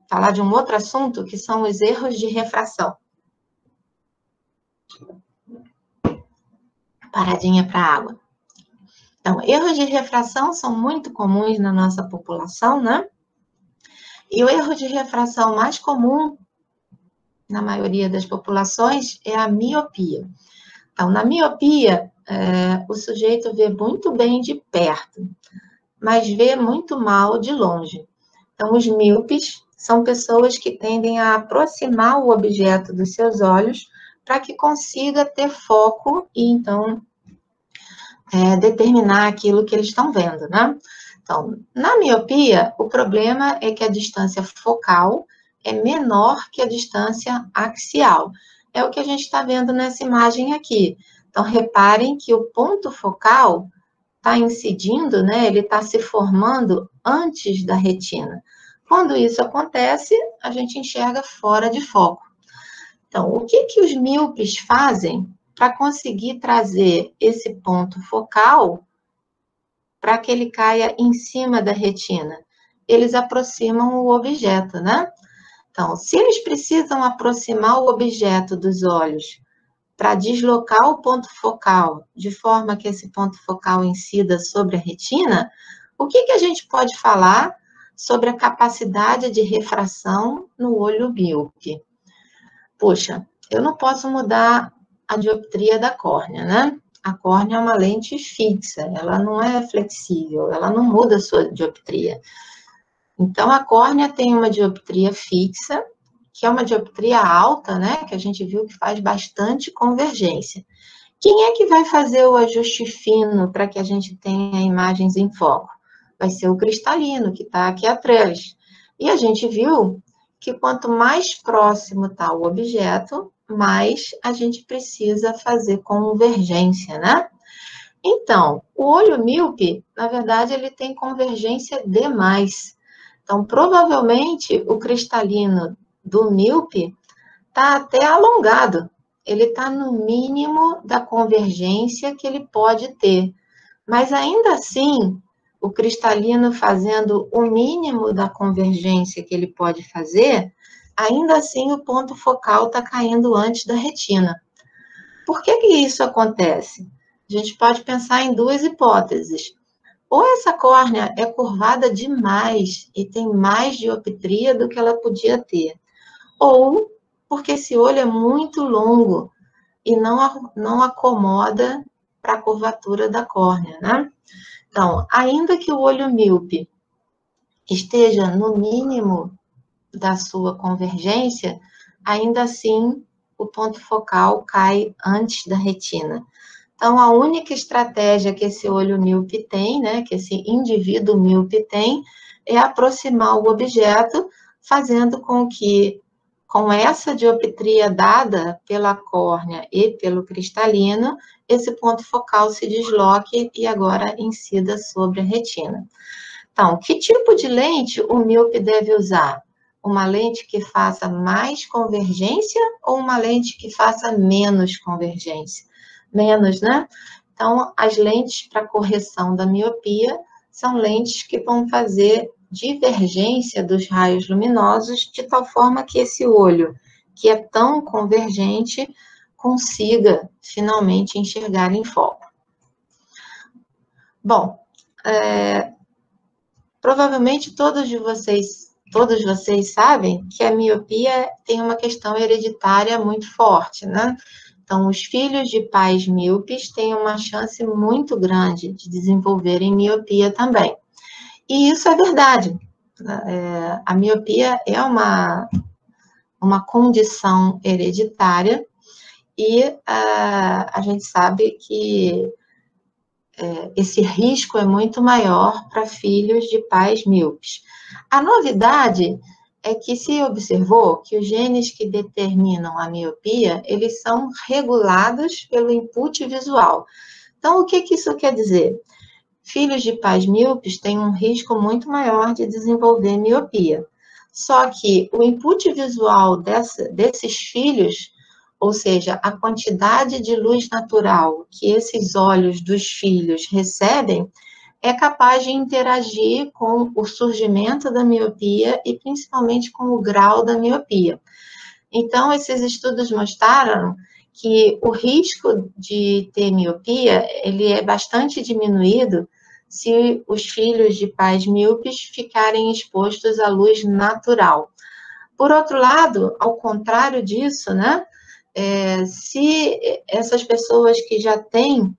falar de um outro assunto, que são os erros de refração. Paradinha para água. Então, erros de refração são muito comuns na nossa população, né? E o erro de refração mais comum, na maioria das populações, é a miopia. Então, na miopia, o sujeito vê muito bem de perto, mas vê muito mal de longe. Então, os míopes são pessoas que tendem a aproximar o objeto dos seus olhos para que consiga ter foco e, então, determinar aquilo que eles estão vendo, né? Então, na miopia, o problema é que a distância focal é menor que a distância axial. É o que a gente está vendo nessa imagem aqui. Então, reparem que o ponto focal está incidindo, né? Ele está se formando antes da retina. Quando isso acontece, a gente enxerga fora de foco. Então, o que os míopes fazem para conseguir trazer esse ponto focal para que ele caia em cima da retina? Eles aproximam o objeto, né? Então, se eles precisam aproximar o objeto dos olhos para deslocar o ponto focal, de forma que esse ponto focal incida sobre a retina, o que a gente pode falar sobre a capacidade de refração no olho míope? Poxa, eu não posso mudar a dioptria da córnea, né? A córnea é uma lente fixa, ela não é flexível, ela não muda a sua dioptria. Então, a córnea tem uma dioptria fixa, que é uma dioptria alta, né? Que a gente viu que faz bastante convergência. Quem é que vai fazer o ajuste fino para que a gente tenha imagens em foco? Vai ser o cristalino, que está aqui atrás. E a gente viu que quanto mais próximo está o objeto, mais a gente precisa fazer convergência, né? Então, o olho míope, na verdade, ele tem convergência demais. Então, provavelmente, o cristalino do míope está até alongado. Ele está no mínimo da convergência que ele pode ter. Mas, ainda assim, o cristalino fazendo o mínimo da convergência que ele pode fazer, ainda assim o ponto focal está caindo antes da retina. Por que isso acontece? A gente pode pensar em duas hipóteses. Ou essa córnea é curvada demais e tem mais dioptria do que ela podia ter. Ou porque esse olho é muito longo e não acomoda para a curvatura da córnea, né? Então, ainda que o olho míope esteja no mínimo da sua convergência, ainda assim o ponto focal cai antes da retina. Então, a única estratégia que esse olho míope tem, né, que esse indivíduo míope tem, é aproximar o objeto, fazendo com que, com essa dioptria dada pela córnea e pelo cristalino, esse ponto focal se desloque e agora incida sobre a retina. Então, que tipo de lente o míope deve usar? Uma lente que faça mais convergência ou uma lente que faça menos convergência? Menos, né? Então, as lentes para correção da miopia são lentes que vão fazer divergência dos raios luminosos de tal forma que esse olho, que é tão convergente, consiga finalmente enxergar em foco. Bom, provavelmente todos vocês sabem que a miopia tem uma questão hereditária muito forte, né? Então, os filhos de pais míopes têm uma chance muito grande de desenvolverem miopia também. E isso é verdade. A miopia é uma condição hereditária e a gente sabe que esse risco é muito maior para filhos de pais míopes. A novidade é que se observou que os genes que determinam a miopia, eles são regulados pelo input visual. Então, o que isso quer dizer? Filhos de pais míopes têm um risco muito maior de desenvolver miopia. Só que o input visual desses filhos, ou seja, a quantidade de luz natural que esses olhos dos filhos recebem, é capaz de interagir com o surgimento da miopia e principalmente com o grau da miopia. Então, esses estudos mostraram que o risco de ter miopia, ele é bastante diminuído se os filhos de pais míopes ficarem expostos à luz natural. Por outro lado, ao contrário disso, né, se essas pessoas que já têm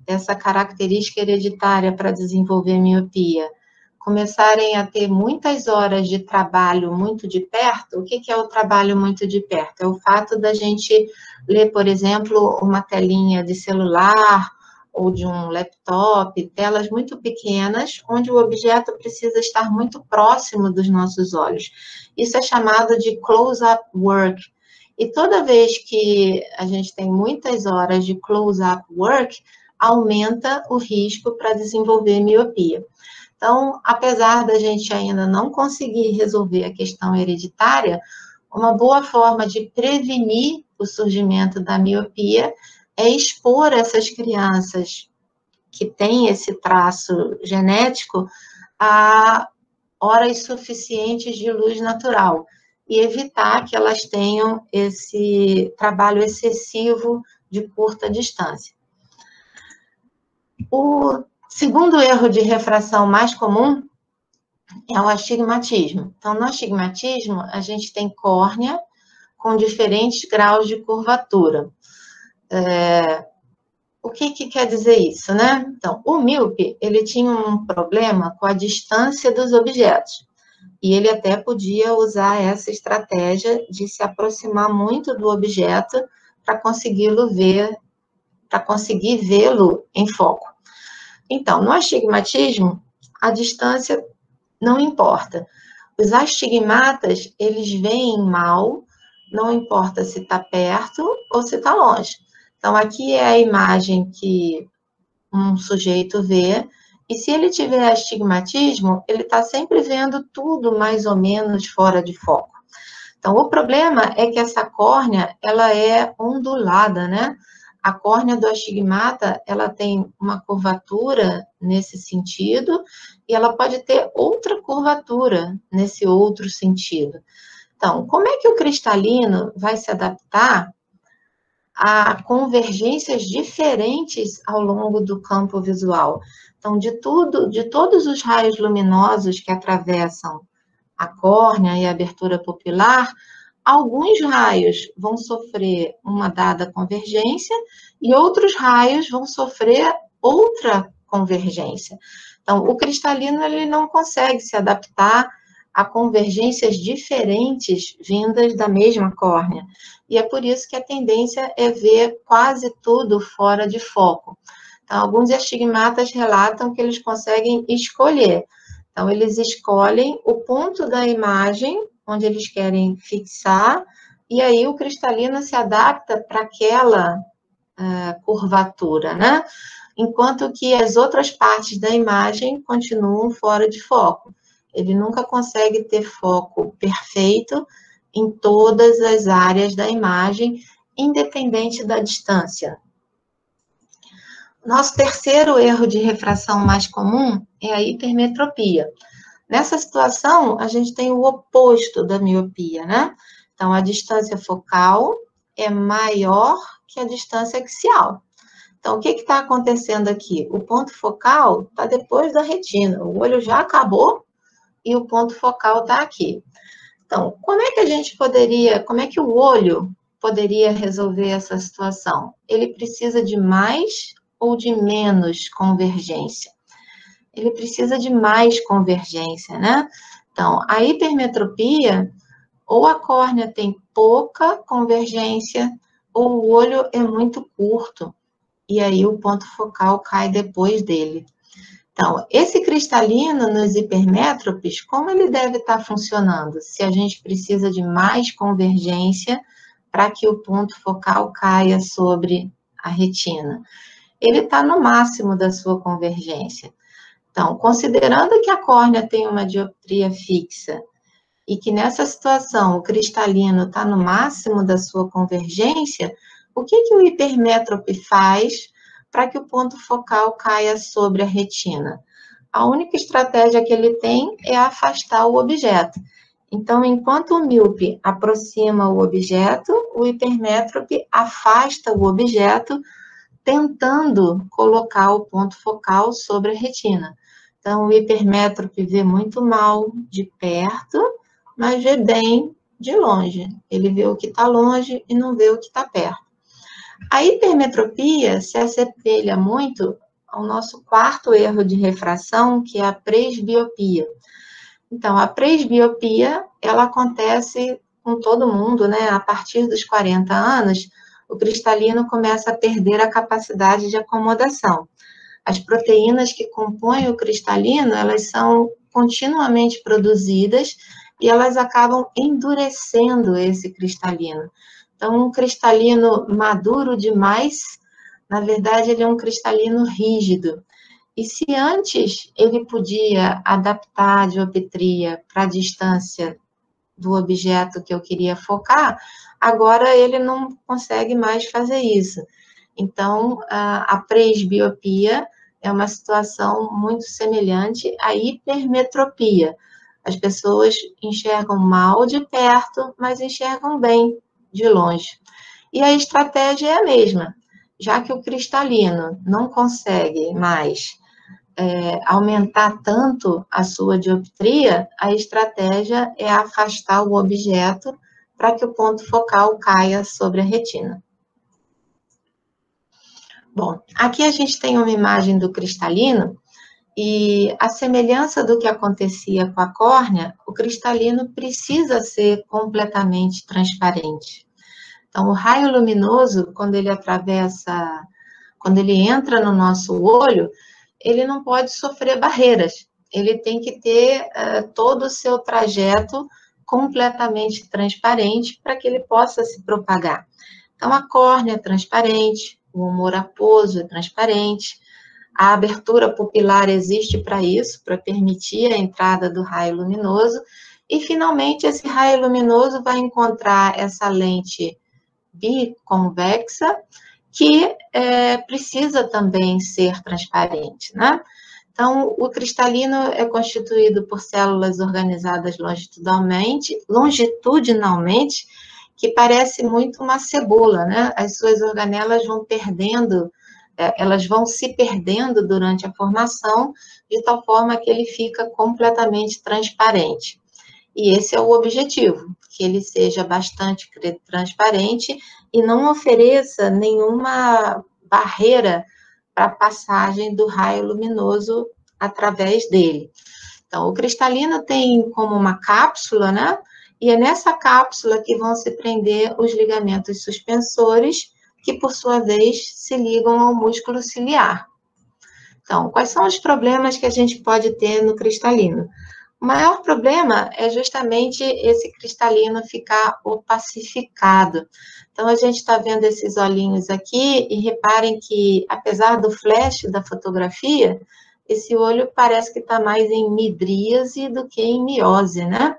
essa característica hereditária para desenvolver miopia começarem a ter muitas horas de trabalho muito de perto, o que é o trabalho muito de perto? É o fato da gente ler, por exemplo, uma telinha de celular ou de um laptop, telas muito pequenas, onde o objeto precisa estar muito próximo dos nossos olhos. Isso é chamado de close-up work. E toda vez que a gente tem muitas horas de close-up work, aumenta o risco para desenvolver miopia. Então, apesar da gente ainda não conseguir resolver a questão hereditária, uma boa forma de prevenir o surgimento da miopia é expor essas crianças que têm esse traço genético a horas suficientes de luz natural e evitar que elas tenham esse trabalho excessivo de curta distância. O segundo erro de refração mais comum é o astigmatismo. Então, no astigmatismo, a gente tem córnea com diferentes graus de curvatura. O que quer dizer isso, né? Então, o míope, ele tinha um problema com a distância dos objetos. E ele até podia usar essa estratégia de se aproximar muito do objeto para conseguir vê-lo em foco. Então, no astigmatismo, a distância não importa. Os astigmatas, eles veem mal, não importa se está perto ou se está longe. Então, aqui é a imagem que um sujeito vê, e se ele tiver astigmatismo, ele está sempre vendo tudo mais ou menos fora de foco. Então, o problema é que essa córnea, ela é ondulada, né? A córnea do astigmata, ela tem uma curvatura nesse sentido, e ela pode ter outra curvatura nesse outro sentido. Então, como é que o cristalino vai se adaptar a convergências diferentes ao longo do campo visual? Então, de todos os raios luminosos que atravessam a córnea e a abertura pupilar, alguns raios vão sofrer uma dada convergência e outros raios vão sofrer outra convergência. Então, o cristalino, ele não consegue se adaptar a convergências diferentes vindas da mesma córnea. E é por isso que a tendência é ver quase tudo fora de foco. Então, alguns astigmatas relatam que eles conseguem escolher. Então, eles escolhem o ponto da imagem onde eles querem fixar, e aí o cristalino se adapta para aquela curvatura, né? Enquanto que as outras partes da imagem continuam fora de foco. Ele nunca consegue ter foco perfeito em todas as áreas da imagem, independente da distância. Nosso terceiro erro de refração mais comum é a hipermetropia. Nessa situação, a gente tem o oposto da miopia, né? Então, a distância focal é maior que a distância axial. Então, o que está acontecendo aqui? O ponto focal está depois da retina. O olho já acabou e o ponto focal está aqui. Então, como é que o olho poderia resolver essa situação? Ele precisa de mais ou de menos convergência? Ele precisa de mais convergência, né? Então, a hipermetropia, ou a córnea tem pouca convergência, ou o olho é muito curto, e aí o ponto focal cai depois dele. Então, esse cristalino nos hipermétropes, como ele deve estar funcionando? Se a gente precisa de mais convergência para que o ponto focal caia sobre a retina. Ele está no máximo da sua convergência. Então, considerando que a córnea tem uma dioptria fixa e que nessa situação o cristalino está no máximo da sua convergência, o que o hipermétrope faz para que o ponto focal caia sobre a retina? a única estratégia que ele tem é afastar o objeto. Então, enquanto o míope aproxima o objeto, o hipermétrope afasta o objeto, tentando colocar o ponto focal sobre a retina. Então, o hipermétrope vê muito mal de perto, mas vê bem de longe. Ele vê o que está longe e não vê o que está perto. A hipermetropia se assemelha muito ao nosso quarto erro de refração, que é a presbiopia. Então, a presbiopia, ela acontece com todo mundo, né? A partir dos 40 anos, o cristalino começa a perder a capacidade de acomodação. As proteínas que compõem o cristalino, elas são continuamente produzidas e elas acabam endurecendo esse cristalino. Então, um cristalino maduro demais, na verdade, ele é um cristalino rígido. E se antes ele podia adaptar a dioptria para a distância do objeto que eu queria focar, agora ele não consegue mais fazer isso. Então, a presbiopia é uma situação muito semelhante à hipermetropia. As pessoas enxergam mal de perto, mas enxergam bem de longe. E a estratégia é a mesma. Já que o cristalino não consegue mais aumentar tanto a sua dioptria, a estratégia é afastar o objeto para que o ponto focal caia sobre a retina. Bom, aqui a gente tem uma imagem do cristalino e a semelhança do que acontecia com a córnea, o cristalino precisa ser completamente transparente. Então, o raio luminoso, quando ele entra no nosso olho, ele não pode sofrer barreiras. Ele tem que ter todo o seu trajeto completamente transparente para que ele possa se propagar. Então, a córnea é transparente, o humor aquoso é transparente, a abertura pupilar existe para isso, para permitir a entrada do raio luminoso, e, finalmente, esse raio luminoso vai encontrar essa lente biconvexa, que precisa também ser transparente, né? Então, o cristalino é constituído por células organizadas longitudinalmente, que parece muito uma cebola, né? As suas organelas vão perdendo, elas vão se perdendo durante a formação, de tal forma que ele fica completamente transparente. E esse é o objetivo, que ele seja bastante transparente e não ofereça nenhuma barreira para a passagem do raio luminoso através dele. Então, o cristalino tem como uma cápsula, né? E é nessa cápsula que vão se prender os ligamentos suspensores, que, por sua vez, se ligam ao músculo ciliar. Então, quais são os problemas que a gente pode ter no cristalino? O maior problema é justamente esse cristalino ficar opacificado. Então, a gente está vendo esses olhinhos aqui e reparem que, apesar do flash da fotografia, esse olho parece que está mais em midríase do que em miose, né?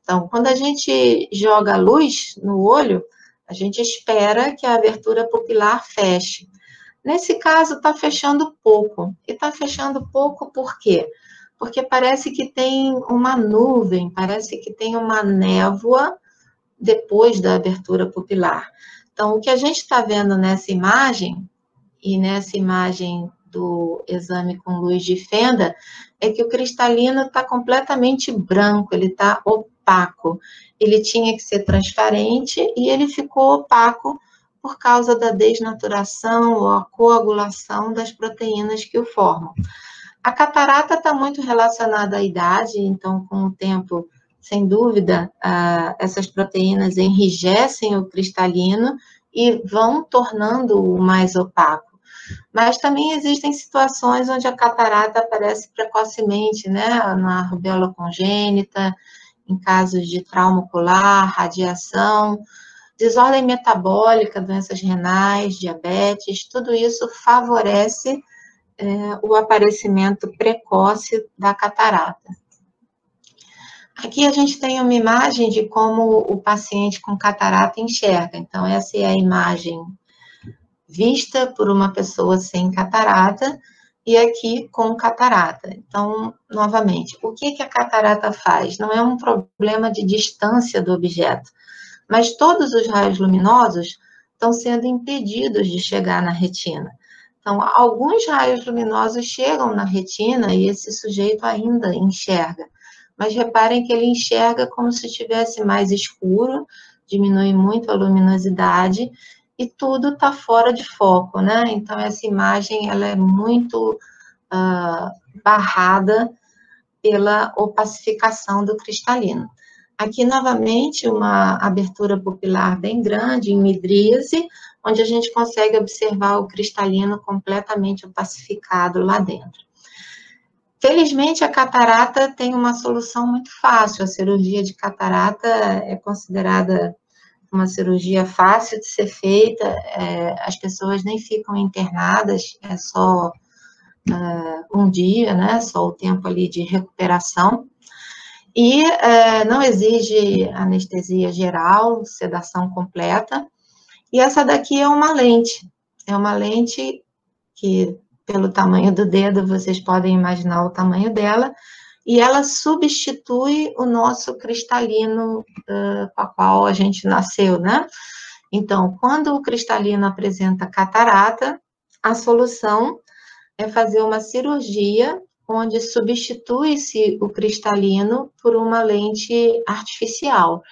Então, quando a gente joga luz no olho, a gente espera que a abertura pupilar feche. Nesse caso, está fechando pouco. E está fechando pouco por quê? Porque parece que tem uma nuvem, parece que tem uma névoa depois da abertura pupilar. Então, o que a gente está vendo nessa imagem, e nessa imagem do exame com luz de fenda, é que o cristalino está completamente branco, ele está opaco. Ele tinha que ser transparente e ele ficou opaco por causa da desnaturação ou a coagulação das proteínas que o formam. A catarata está muito relacionada à idade, então, com o tempo, sem dúvida, essas proteínas enrijecem o cristalino e vão tornando-o mais opaco. Mas também existem situações onde a catarata aparece precocemente, né? Na rubéola congênita, em casos de trauma ocular, radiação, desordem metabólica, doenças renais, diabetes, tudo isso favorece o aparecimento precoce da catarata. Aqui a gente tem uma imagem de como o paciente com catarata enxerga. Então, essa é a imagem vista por uma pessoa sem catarata, e aqui com catarata. Então, novamente, o que a catarata faz? Não é um problema de distância do objeto, mas todos os raios luminosos estão sendo impedidos de chegar na retina. Então, alguns raios luminosos chegam na retina e esse sujeito ainda enxerga. Mas reparem que ele enxerga como se estivesse mais escuro, diminui muito a luminosidade e tudo está fora de foco, né? Então, essa imagem ela é muito barrada pela opacificação do cristalino. Aqui, novamente, uma abertura pupilar bem grande, em midríase, onde a gente consegue observar o cristalino completamente opacificado lá dentro. Felizmente, a catarata tem uma solução muito fácil. A cirurgia de catarata é considerada uma cirurgia fácil de ser feita, as pessoas nem ficam internadas, é só um dia, né? Só o tempo ali de recuperação. E não exige anestesia geral, sedação completa. E essa daqui é uma lente que, pelo tamanho do dedo, vocês podem imaginar o tamanho dela, e ela substitui o nosso cristalino com a qual a gente nasceu, né? Então, quando o cristalino apresenta catarata, a solução é fazer uma cirurgia onde substitui-se o cristalino por uma lente artificial,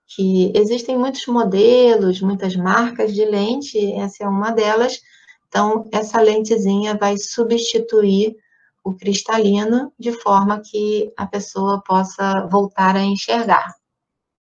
que existem muitos modelos, muitas marcas de lente, essa é uma delas. Então, essa lentezinha vai substituir o cristalino de forma que a pessoa possa voltar a enxergar.